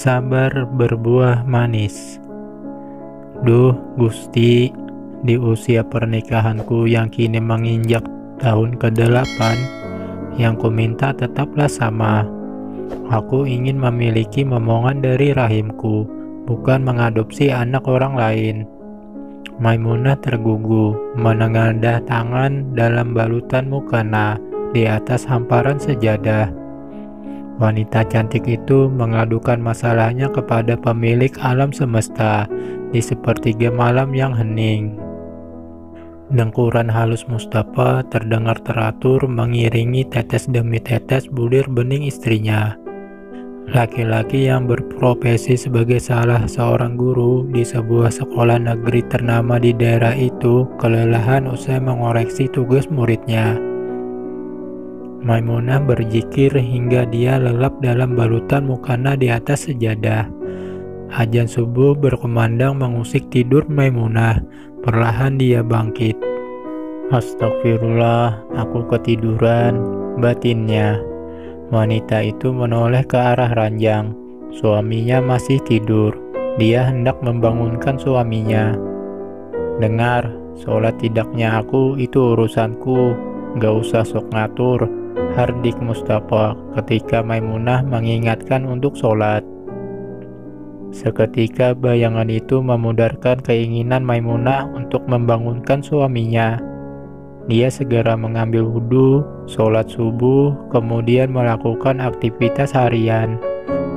Sabar berbuah manis. Duh Gusti, di usia pernikahanku yang kini menginjak tahun ke-8, yang ku minta tetaplah sama. Aku ingin memiliki momongan dari rahimku, bukan mengadopsi anak orang lain. Maimunah tergugu, menengadah tangan dalam balutan mukena di atas hamparan sejadah. Wanita cantik itu mengadukan masalahnya kepada pemilik alam semesta di sepertiga malam yang hening. Dengkuran halus Mustafa terdengar teratur mengiringi tetes demi tetes bulir bening istrinya. Laki-laki yang berprofesi sebagai salah seorang guru di sebuah sekolah negeri ternama di daerah itu kelelahan usai mengoreksi tugas muridnya. Maimunah berzikir hingga dia lelap dalam balutan mukena di atas sejadah. Azan subuh berkumandang mengusik tidur Maimunah. Perlahan dia bangkit. Astagfirullah, aku ketiduran, batinnya. Wanita itu menoleh ke arah ranjang. Suaminya masih tidur. Dia hendak membangunkan suaminya. Dengar, sholat tidaknya aku itu urusanku. Gak usah sok ngatur, hardik Mustafa ketika Maimunah mengingatkan untuk sholat. Seketika bayangan itu memudarkan keinginan Maimunah untuk membangunkan suaminya. Dia segera mengambil wudhu, sholat subuh, kemudian melakukan aktivitas harian,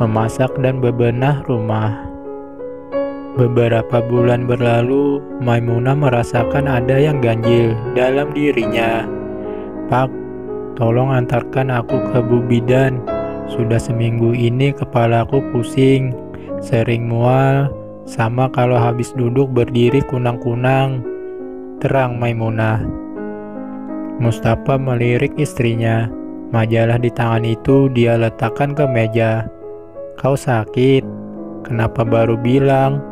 memasak dan bebenah rumah. Beberapa bulan berlalu, Maimunah merasakan ada yang ganjil dalam dirinya. Pak, tolong antarkan aku ke Bu Bidan. Sudah seminggu ini kepalaku pusing, sering mual, sama kalau habis duduk berdiri kunang-kunang. Terang Maimunah. Mustafa melirik istrinya. Majalah di tangan itu dia letakkan ke meja. Kau sakit? Kenapa baru bilang?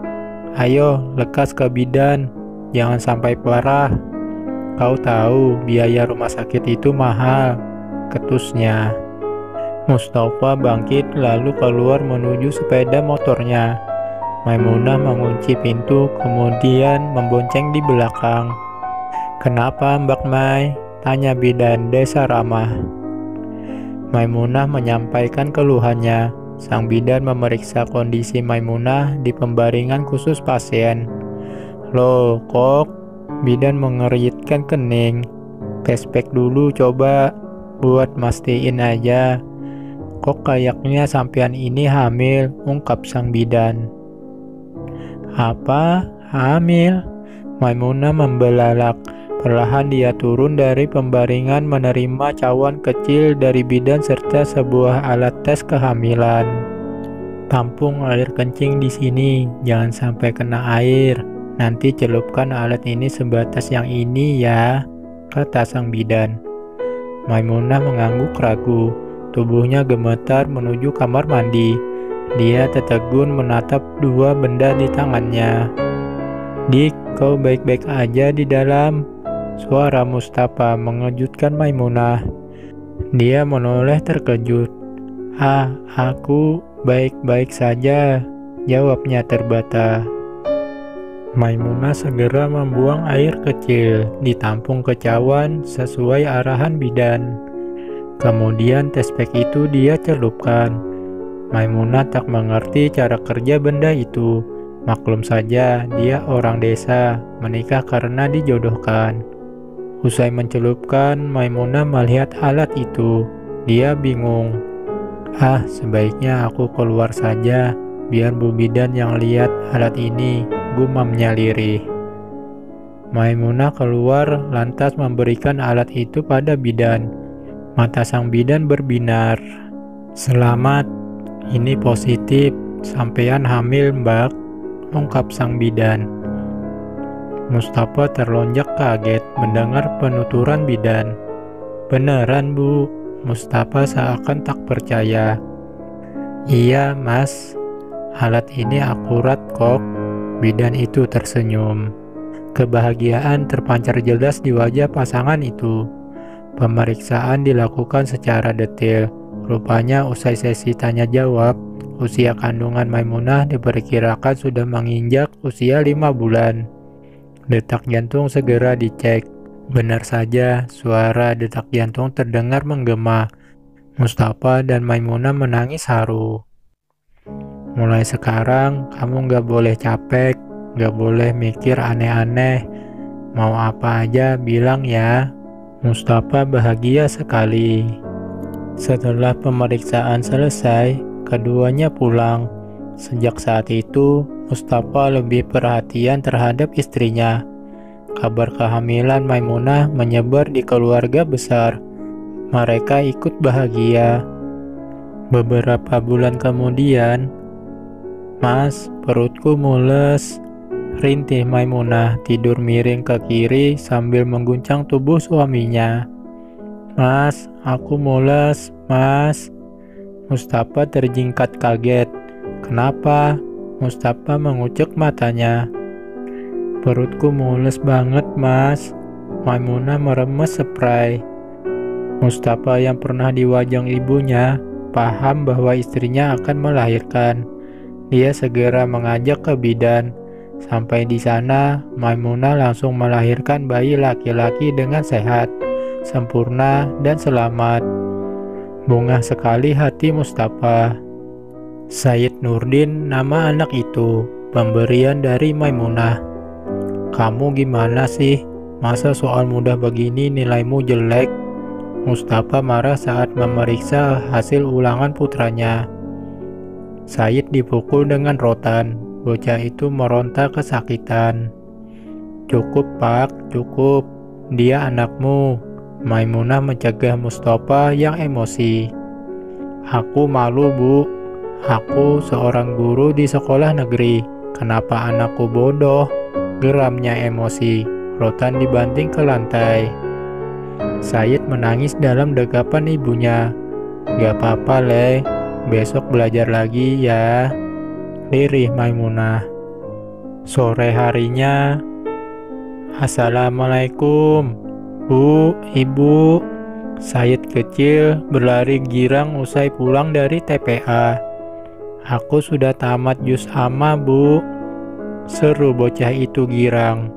Ayo, lekas ke bidan. Jangan sampai parah. Kau tahu biaya rumah sakit itu mahal, ketusnya. Mustafa bangkit lalu keluar menuju sepeda motornya. Maimunah mengunci pintu kemudian membonceng di belakang. Kenapa Mbak Mai? Tanya bidan desa ramah. Maimunah menyampaikan keluhannya. Sang bidan memeriksa kondisi Maimunah di pembaringan khusus pasien. Loh kok? Bidan mengeritkan kening. Flashback dulu coba, buat mastiin aja. Kok kayaknya sampean ini hamil, ungkap sang bidan. Apa? Hamil? Maimunah membelalak. Perlahan dia turun dari pembaringan menerima cawan kecil dari bidan serta sebuah alat tes kehamilan. Tampung air kencing di sini, jangan sampai kena air. Nanti celupkan alat ini sebatas yang ini ya, kata sang bidan. Maimunah mengangguk ragu. Tubuhnya gemetar menuju kamar mandi. Dia tertegun menatap dua benda di tangannya. Dik, kau baik-baik aja di dalam? Suara Mustafa mengejutkan Maimunah. Dia menoleh terkejut. Aku baik-baik saja, jawabnya terbata. Maimunah segera membuang air kecil di tampung ke cawan sesuai arahan bidan. Kemudian tespek itu dia celupkan. Maimunah tak mengerti cara kerja benda itu. Maklum saja dia orang desa, menikah karena dijodohkan. Usai mencelupkan, Maimunah melihat alat itu. Dia bingung. Sebaiknya aku keluar saja, biar Bu Bidan yang lihat alat ini, gumamnya lirih. Maimunah keluar lantas memberikan alat itu pada bidan. Mata sang bidan berbinar. Selamat, ini positif, sampean hamil Mbak, ungkap sang bidan. Mustafa terlonjak kaget mendengar penuturan bidan. Beneran Bu, Mustafa seakan tak percaya. Iya Mas, alat ini akurat kok, bidan itu tersenyum. Kebahagiaan terpancar jelas di wajah pasangan itu. Pemeriksaan dilakukan secara detail. Rupanya usai sesi tanya jawab, Usia kandungan Maimunah diperkirakan sudah menginjak usia 5 bulan. Detak jantung segera dicek. Benar saja, suara detak jantung terdengar menggema. Mustafa dan Maimunah menangis haru. Mulai sekarang, kamu gak boleh capek, gak boleh mikir aneh-aneh. Mau apa aja bilang ya. Mustafa bahagia sekali. Setelah pemeriksaan selesai, keduanya pulang. Sejak saat itu, Mustafa lebih perhatian terhadap istrinya. Kabar kehamilan Maimunah menyebar di keluarga besar. Mereka ikut bahagia. Beberapa bulan kemudian, "Mas, perutku mules," rintih Maimunah tidur miring ke kiri sambil mengguncang tubuh suaminya. "Mas, aku mules, Mas." Mustafa terjingkat kaget. "Kenapa?" Mustafa mengucek matanya. "Perutku mules banget, Mas." Maimunah meremes spray. Mustafa yang pernah diwajang ibunya paham bahwa istrinya akan melahirkan. Dia segera mengajak ke bidan. Sampai di sana, Maimunah langsung melahirkan bayi laki-laki dengan sehat, sempurna, dan selamat. Bungah sekali hati Mustafa. Said Nurdin nama anak itu, pemberian dari Maimunah. "Kamu gimana sih? Masa soal mudah begini nilaimu jelek?" Mustafa marah saat memeriksa hasil ulangan putranya. Said dipukul dengan rotan. Bocah itu meronta kesakitan. "Cukup, Pak, cukup. Dia anakmu." Maimunah mencegah Mustafa yang emosi. "Aku malu, Bu. Aku seorang guru di sekolah negeri. Kenapa anakku bodoh?" Geramnya emosi. Rotan dibanting ke lantai. Said menangis dalam dekapan ibunya. "Gak apa-apa, Le. Besok belajar lagi ya," lirih Maimunah. Sore harinya, "Assalamualaikum, Bu, Ibu." Said kecil berlari girang usai pulang dari TPA. "Aku sudah tamat juz amma, Bu," seru bocah itu girang.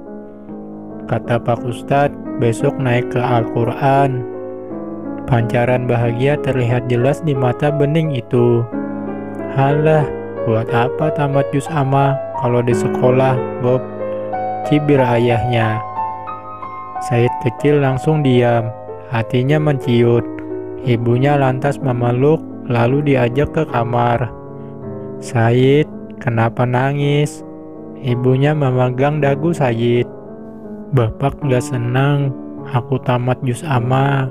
"Kata Pak Ustadz, besok naik ke Al-Quran." Pancaran bahagia terlihat jelas di mata bening itu. "Halah, buat apa tamat juz amma kalau di sekolah, Bob?" cibir ayahnya. Said kecil langsung diam, hatinya menciut. Ibunya lantas memeluk, lalu diajak ke kamar. "Said, kenapa nangis?" Ibunya memegang dagu Said. "Bapak gak senang aku tamat juz amma,"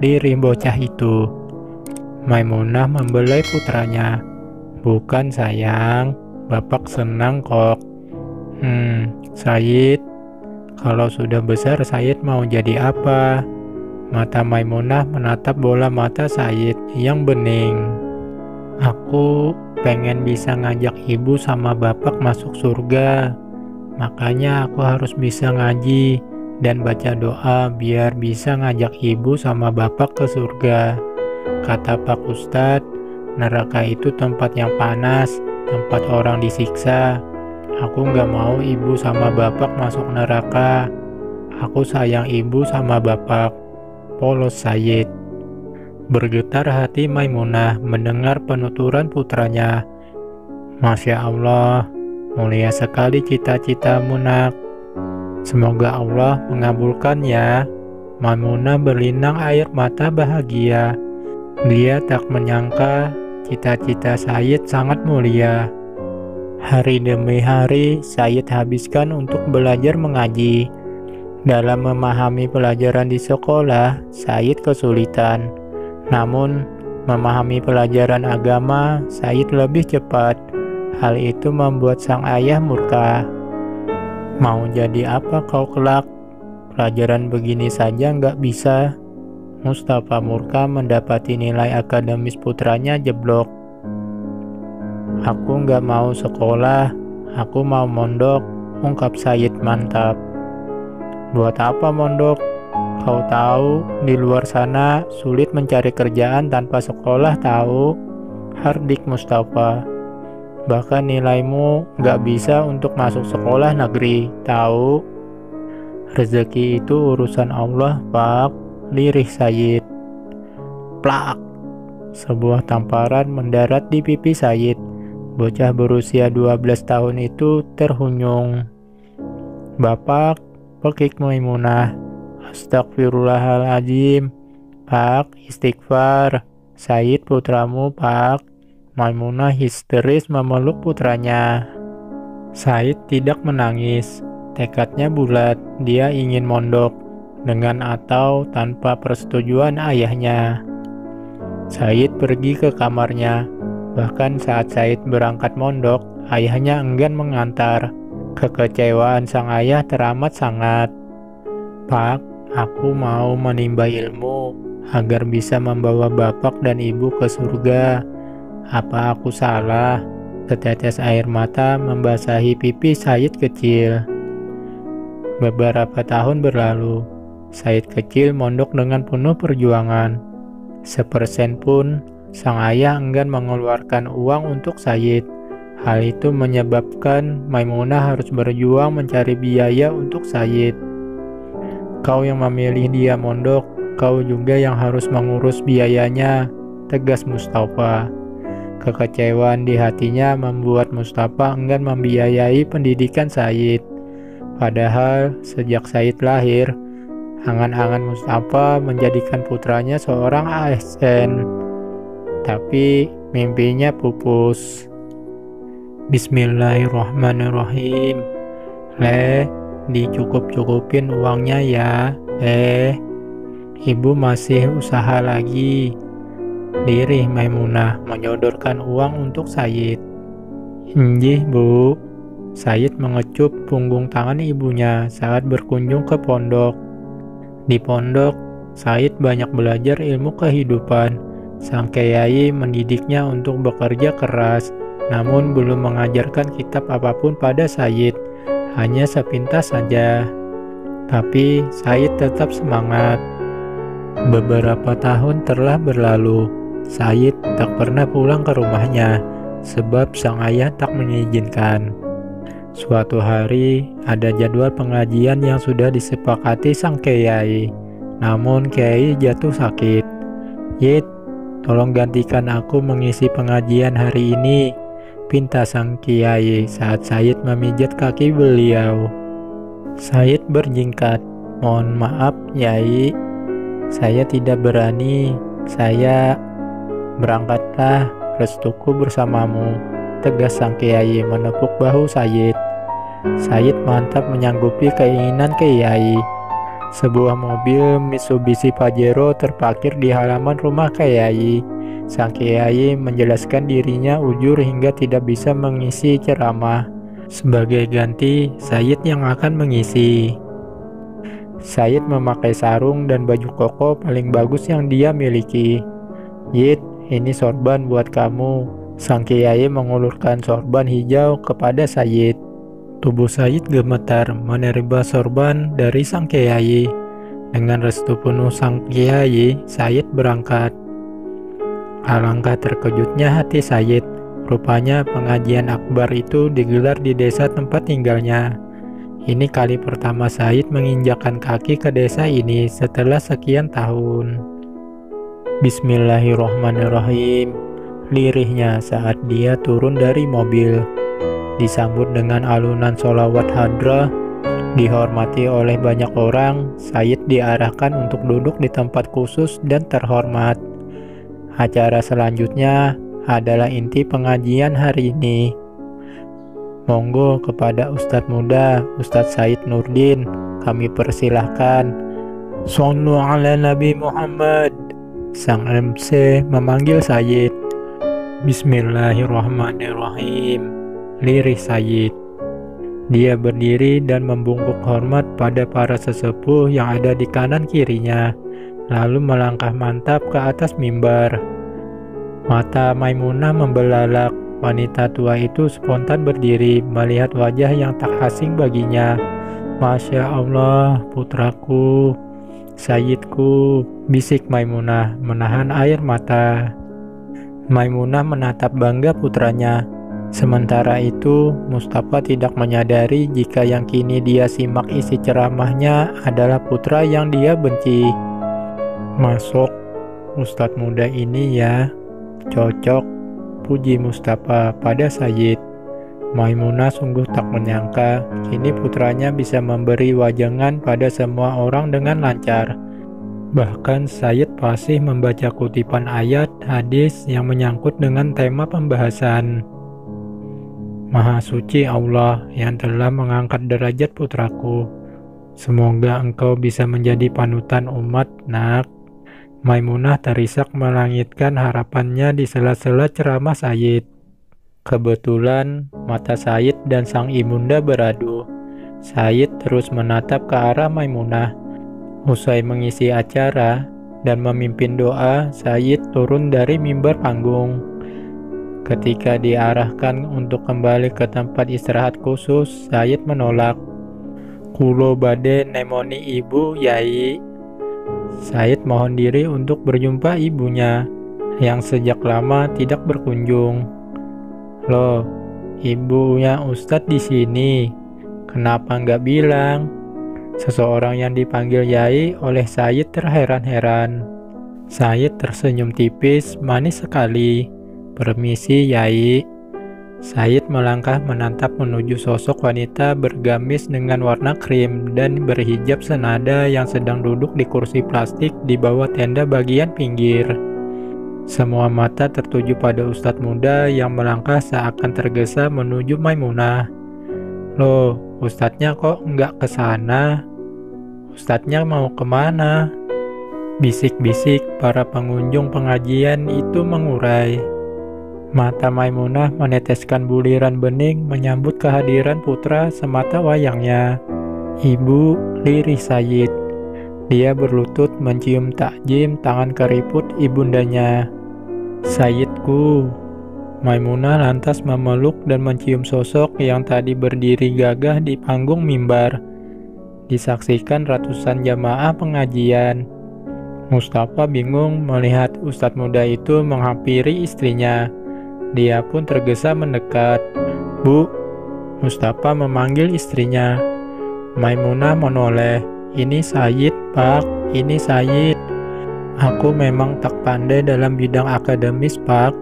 lirih bocah itu. Maimunah membelai putranya. "Bukan sayang, Bapak senang kok." Said, kalau sudah besar Said mau jadi apa?" Mata Maimunah menatap bola mata Said yang bening. "Aku pengen bisa ngajak ibu sama bapak masuk surga. Makanya aku harus bisa ngaji dan baca doa biar bisa ngajak ibu sama bapak ke surga. Kata Pak Ustadz, neraka itu tempat yang panas, tempat orang disiksa. Aku gak mau ibu sama bapak masuk neraka. Aku sayang ibu sama bapak," polos Said. Bergetar hati Maimunah mendengar penuturan putranya. "Masya Allah, mulia sekali cita-citamu, Nak. Semoga Allah mengabulkan ya." Maimunah berlinang air mata bahagia. Dia tak menyangka cita-cita Said sangat mulia. Hari demi hari Said habiskan untuk belajar mengaji. Dalam memahami pelajaran di sekolah, Said kesulitan. Namun, memahami pelajaran agama, Said lebih cepat. Hal itu membuat sang ayah murka. "Mau jadi apa kau kelak? Pelajaran begini saja nggak bisa." Mustafa murka mendapati nilai akademis putranya jeblok. "Aku nggak mau sekolah, aku mau mondok," ungkap Said mantap. "Buat apa mondok? Kau tahu di luar sana sulit mencari kerjaan tanpa sekolah tahu," hardik Mustafa. Bahkan nilaimu nggak bisa untuk masuk sekolah negeri, tahu? Rezeki itu urusan Allah, Pak, lirih Said. Plak! Sebuah tamparan mendarat di pipi Said. Bocah berusia 12 tahun itu terhunyung. Bapak, pekik Maimunah. Astagfirullahaladzim. Pak, istighfar. Said putramu, Pak. Maimunah histeris memeluk putranya. Said tidak menangis. Tekadnya bulat, dia ingin mondok, dengan atau tanpa persetujuan ayahnya. Said pergi ke kamarnya. Bahkan saat Said berangkat mondok, ayahnya enggan mengantar. Kekecewaan sang ayah teramat sangat. Pak, aku mau menimba ilmu agar bisa membawa bapak dan ibu ke surga. Apa aku salah? Setetes air mata membasahi pipi Said kecil. Beberapa tahun berlalu, Said kecil mondok dengan penuh perjuangan. Sepersen pun, sang ayah enggan mengeluarkan uang untuk Said. Hal itu menyebabkan Maimunah harus berjuang mencari biaya untuk Said. Kau yang memilih dia mondok, kau juga yang harus mengurus biayanya, tegas Mustafa. Kekecewaan di hatinya membuat Mustafa enggan membiayai pendidikan Said. Padahal sejak Said lahir, angan-angan Mustafa menjadikan putranya seorang ASN. Tapi mimpinya pupus. Bismillahirrahmanirrahim. Dicukup-cukupin uangnya ya. Ibu masih usaha lagi. Lirih Maimunah menyodorkan uang untuk Said. Injih, Bu. Said mengecup punggung tangan ibunya saat berkunjung ke pondok. Di pondok, Said banyak belajar ilmu kehidupan. Sang kiai mendidiknya untuk bekerja keras, namun belum mengajarkan kitab apapun pada Said, hanya sepintas saja. Tapi Said tetap semangat. Beberapa tahun telah berlalu. Said tak pernah pulang ke rumahnya, sebab sang ayah tak mengizinkan. Suatu hari, ada jadwal pengajian yang sudah disepakati sang kiai. Namun kiai jatuh sakit. Yit, tolong gantikan aku mengisi pengajian hari ini, pinta sang kiai saat Said memijat kaki beliau. Said berjingkat, mohon maaf, Yai. Saya tidak berani. Saya berangkatlah, restuku bersamamu, tegas sang kiai menepuk bahu Said. Said mantap menyanggupi keinginan kiai. Sebuah mobil Mitsubishi Pajero terparkir di halaman rumah kiai. Sang kiai menjelaskan dirinya ujur hingga tidak bisa mengisi ceramah. Sebagai ganti, Said yang akan mengisi. Said memakai sarung dan baju koko paling bagus yang dia miliki. Yit, ini sorban buat kamu. Sang kiai mengulurkan sorban hijau kepada Said. Tubuh Said gemetar menerima sorban dari sang kiai. Dengan restu penuh sang kiai, Said berangkat. Alangkah terkejutnya hati Said. Rupanya pengajian akbar itu digelar di desa tempat tinggalnya. Ini kali pertama Said menginjakkan kaki ke desa ini setelah sekian tahun. Bismillahirrahmanirrahim. Lirihnya saat dia turun dari mobil. Disambut dengan alunan sholawat hadrah, dihormati oleh banyak orang, Said diarahkan untuk duduk di tempat khusus dan terhormat. Acara selanjutnya adalah inti pengajian hari ini. Monggo kepada Ustadz muda, Ustadz Said Nurdin, kami persilahkan. Shollu ala Nabi Muhammad. Sang MC memanggil Said. Bismillahirrahmanirrahim. Lirih Said. Dia berdiri dan membungkuk hormat pada para sesepuh yang ada di kanan kirinya, lalu melangkah mantap ke atas mimbar. Mata Maimunah membelalak. Wanita tua itu spontan berdiri melihat wajah yang tak asing baginya. Masya Allah, putraku, Sayyidku, bisik Maimunah menahan air mata. Maimunah menatap bangga putranya. Sementara itu, Mustafa tidak menyadari jika yang kini dia simak isi ceramahnya adalah putra yang dia benci. "Masuk, Ustadz muda ini ya, cocok," puji Mustafa pada Sayyid. Maimunah sungguh tak menyangka, kini putranya bisa memberi wajangan pada semua orang dengan lancar. Bahkan Sayyid fasih membaca kutipan ayat hadis yang menyangkut dengan tema pembahasan. "Maha suci Allah yang telah mengangkat derajat putraku. Semoga engkau bisa menjadi panutan umat, nak." Maimunah terisak melangitkan harapannya di sela-sela ceramah Sayyid. Kebetulan mata Sayyid dan sang ibunda beradu. Sayyid terus menatap ke arah Maimunah. Usai mengisi acara dan memimpin doa, Sayyid turun dari mimbar panggung. Ketika diarahkan untuk kembali ke tempat istirahat khusus, Sayyid menolak. "Kulo bade nemoni ibu, Yai." Sayyid mohon diri untuk berjumpa ibunya, yang sejak lama tidak berkunjung. "Loh, ibunya Ustadz di sini. Kenapa nggak bilang?" Seseorang yang dipanggil Yai oleh Sayyid terheran-heran. Sayyid tersenyum tipis, manis sekali. "Permisi, Yai." Sayyid melangkah menatap menuju sosok wanita bergamis dengan warna krim dan berhijab senada yang sedang duduk di kursi plastik di bawah tenda bagian pinggir. Semua mata tertuju pada Ustadz muda yang melangkah seakan tergesa menuju Maimunah. "Loh, Ustadznya kok nggak ke sana? Ustadznya mau kemana?" Bisik-bisik para pengunjung pengajian itu mengurai. Mata Maimunah meneteskan buliran bening menyambut kehadiran putra semata wayangnya. "Ibu," lirih Sayyid. Dia berlutut mencium takjim tangan keriput ibundanya. "Sayyidku." Maimunah lantas memeluk dan mencium sosok yang tadi berdiri gagah di panggung mimbar. Disaksikan ratusan jamaah pengajian. Mustafa bingung melihat ustadz muda itu menghampiri istrinya. Dia pun tergesa mendekat. "Bu." Mustafa memanggil istrinya. Maimunah menoleh. "Ini Sayyid, Pak. Ini Sayyid. Aku memang tak pandai dalam bidang akademis, Pak.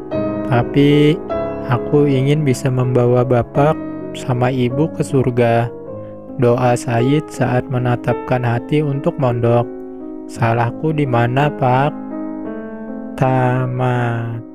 Tapi aku ingin bisa membawa Bapak sama Ibu ke surga." Doa Sayyid saat menatapkan hati untuk mondok. "Salahku di mana, Pak?" Tamat.